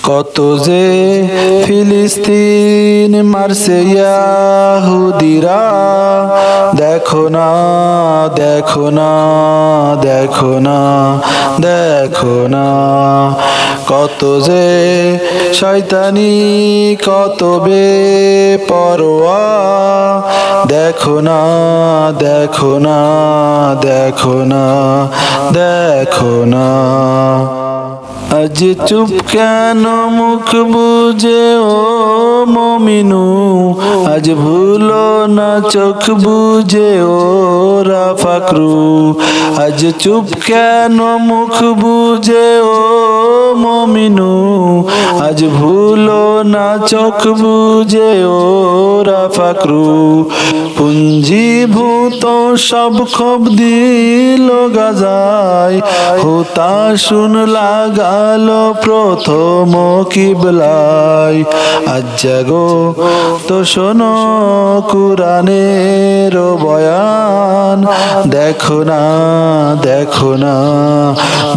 কত যে ফিলিস্তিন মারছে ইয়াহুদিরা, দেখো না দেখো না দেখো না দেখো না। কত যে শয়তানি কত বেপরোয়া, দেখো না দেখো না দেখো না দেখো না। আজ চুপ কেন মুখ বুজে ও মমিনু, আজ ভুলো না চোখ বুজে ও রাফাকরু। আজ চুপ কেন মুখ বুজে ও মমিনু, আজ ভুলো না চোখ বুজে ও রাফাকরু। পুঞ্জীভূত সব ক্ষোভ দিল গাজায়, হুতাশুন লাগালো প্রথম কিবলায়। আজ জাগো তো শোনো কুরআনের বয়ান, দেখো না দেখো না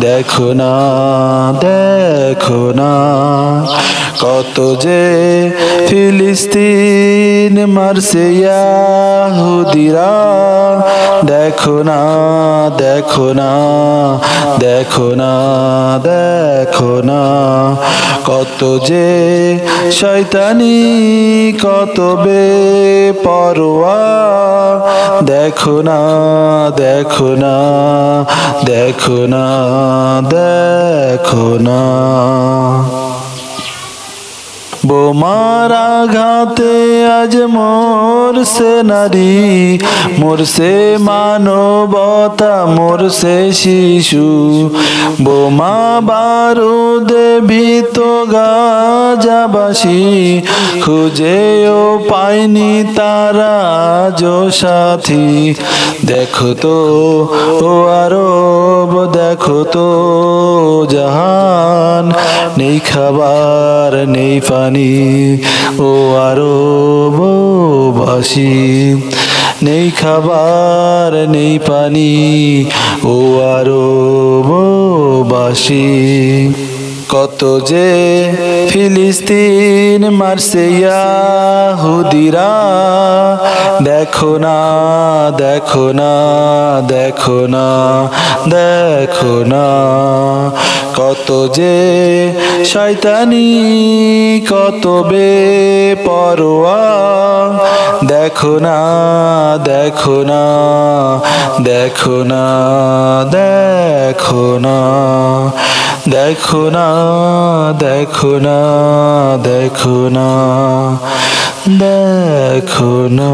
দেখো না দেখো না। কত যে ফিলিস্তিন মারছে ইয়াহুদিরা, দেখো না দেখো না দেখো না দেখো না। কত যে শয়তানি কত বেপরোয়া, দেখো না দেখো না দেখো না দেখো না। বোমার আঘাতে আজ মরছে নারী, মরছে মানবতা, মরছে শিশু। বোমা বারুদে ভীত গাজাবাসী, খুঁজেও পায়নি তারা যো সাথী। দেখো তো ও আরব, দেখো তো জাহান, নেই খাবার নেই পানি ও আরববাসী। নেই খাবার নেই পানি ও আরববাসী। কত যে ফিলিস্তিন মারছে ইয়াহুদিরা, দেখো না দেখো না দেখো না দেখো না। কত যে শয়তানি কত বেপরোয়া, দেখো না দেখো না দেখো না দেখো না দেখো না দেখো না দেখো না দেখো না।